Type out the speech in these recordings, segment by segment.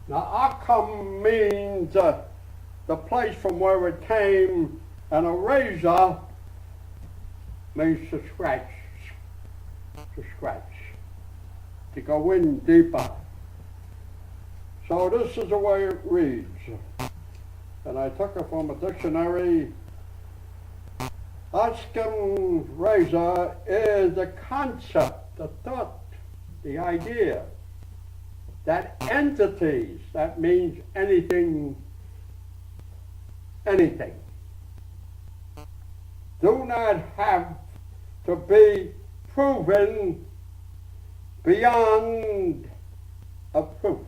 Now, akum means the place from where it came, and a razor means to scratch, to go in deeper. So this is the way it reads, and I took it from a dictionary. Akum razor is the concept, the thought, the idea that entities, that means anything, do not have to be proven beyond a proof.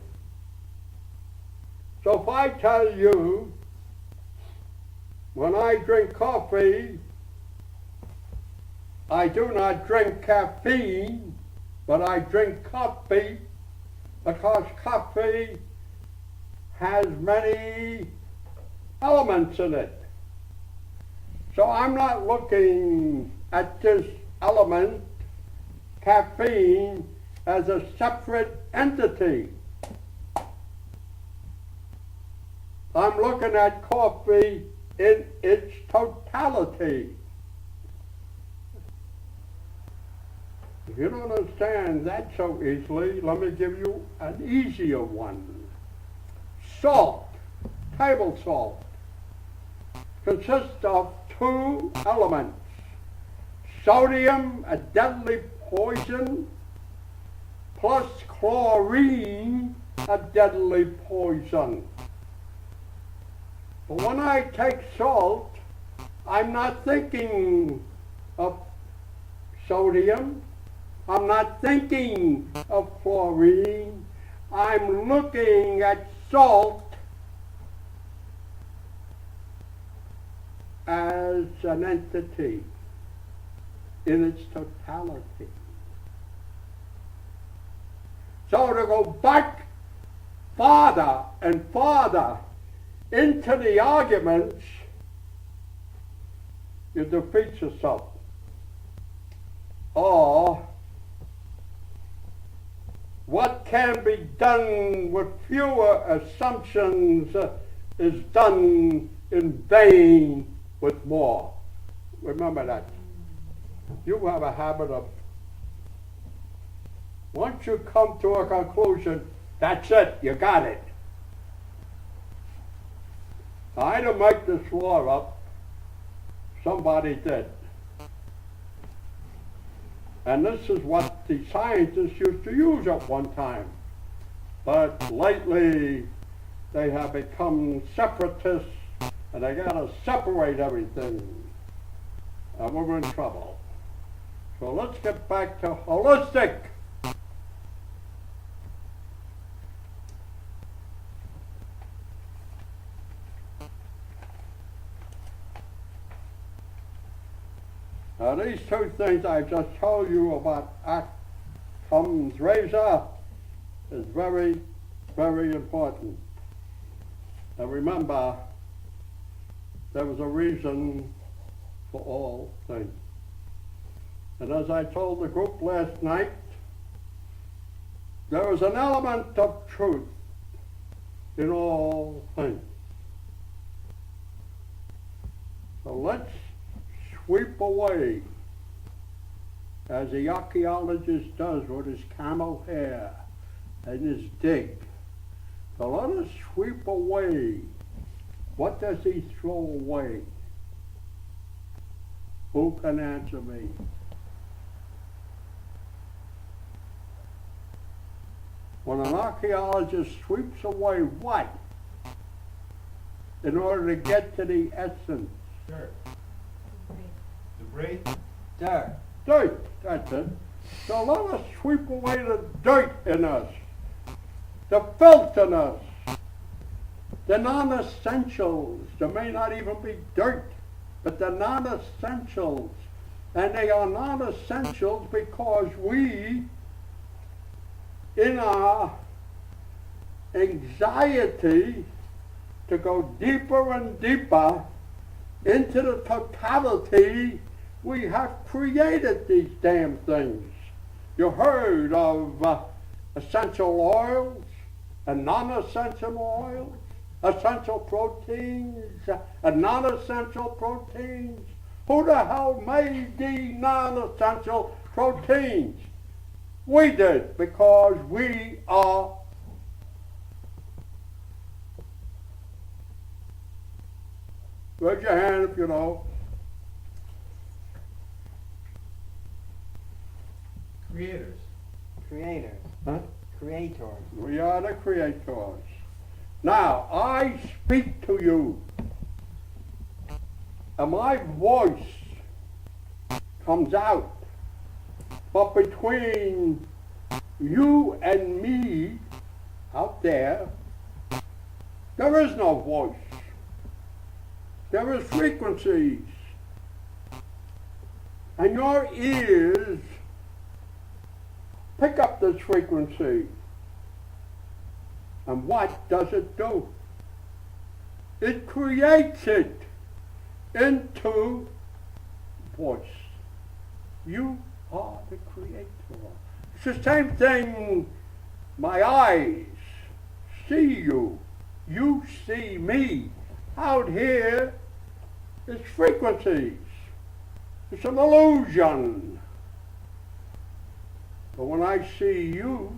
So if I tell you, when I drink coffee, I do not drink caffeine, but I drink coffee because coffee has many elements in it. So I'm not looking at this element, caffeine, as a separate entity. I'm looking at coffee in its totality. If you don't understand that so easily, let me give you an easier one. Salt, table salt, consists of two elements. Sodium, a deadly poison, plus chlorine, a deadly poison. But when I take salt, I'm not thinking of sodium. I'm not thinking of chlorine. I'm looking at salt as an entity in its totality. So to go back farther and farther into the arguments, you defeat yourself. Or what can be done with fewer assumptions is done in vain with more. Remember that. You have a habit of, once you come to a conclusion, that's it, you got it. I didn't make this law up. Somebody did. And this is what the scientists used to use at one time. But lately, they have become separatists, and they got to separate everything. And we're in trouble. So let's get back to holistic. Now these two things I just told you about Occam's razor is very, very important. And remember, there was a reason for all things. And as I told the group last night, there is an element of truth in all things. So let's sweep away, as the archaeologist does with his camel hair and his dig. So let us sweep away. What does he throw away? Who can answer me? When an archaeologist sweeps away what? In order to get to the essence. Dirt. Debris. Dirt. Dirt, that's it. So let us sweep away the dirt in us, the filth in us, the non-essentials. There may not even be dirt, but the non-essentials. And they are non-essentials because we, in our anxiety to go deeper and deeper into the totality, we have created these damn things. You heard of essential oils, and non-essential oils, essential proteins, and non-essential proteins. Who the hell made the non-essential proteins? We did, because we are raise your hand if you know. Creators. Creators. Huh? Creators. We are the creators. Now, I speak to you, and my voice comes out, but between you and me out there, there is no voice. There is frequencies. And your ears pick up this frequency. And what does it do? It creates it into voice. You are the creator. It's the same thing. My eyes see you. You see me. Out here, it's frequencies. It's an illusion. But when I see you,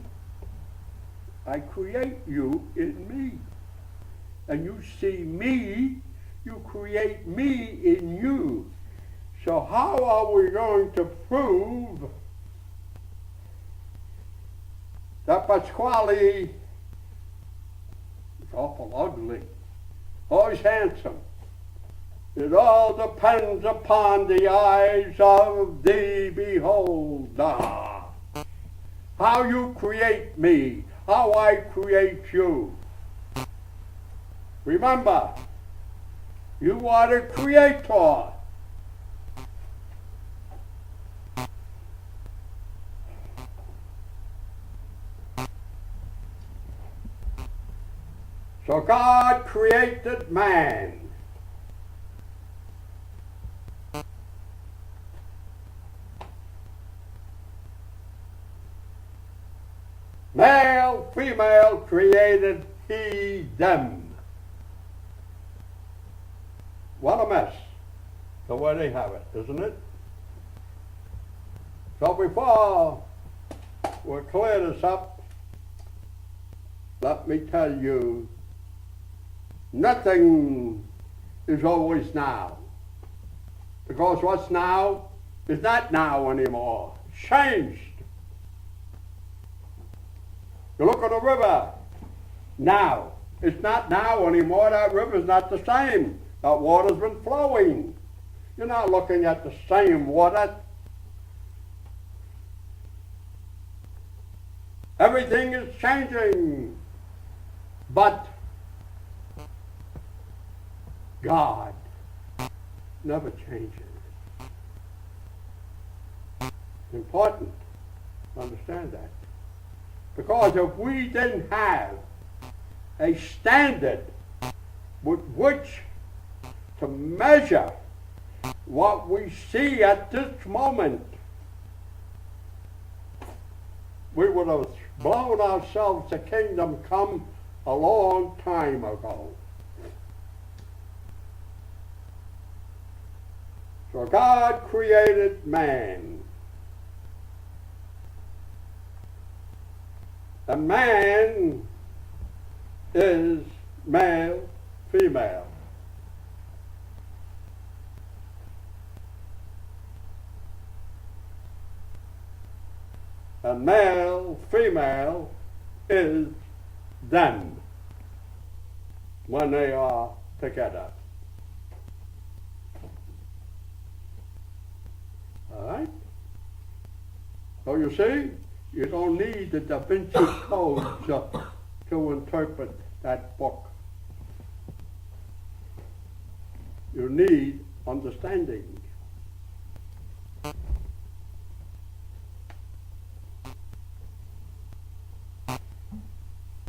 I create you in me. And you see me, you create me in you. So how are we going to prove that Pasquale is awful ugly? Oh, he's handsome. It all depends upon the eyes of the beholder. How you create me, how I create you. Remember, you are the creator. So God created man. Male, female created he them. What a mess, the way they have it, isn't it? So before we clear this up, let me tell you, nothing is always now. Because what's now is not now anymore. It's changed. You look at a river now. It's not now anymore. That river's not the same. That water's been flowing. You're not looking at the same water. Everything is changing. But God never changes. It's important to understand that. Because if we didn't have a standard with which to measure what we see at this moment, we would have blown ourselves to kingdom come a long time ago. So God created man. The man is male, female. And male, female is them when they are together. All right? So you see, you don't need the Da Vinci codes to interpret that book. You need understanding.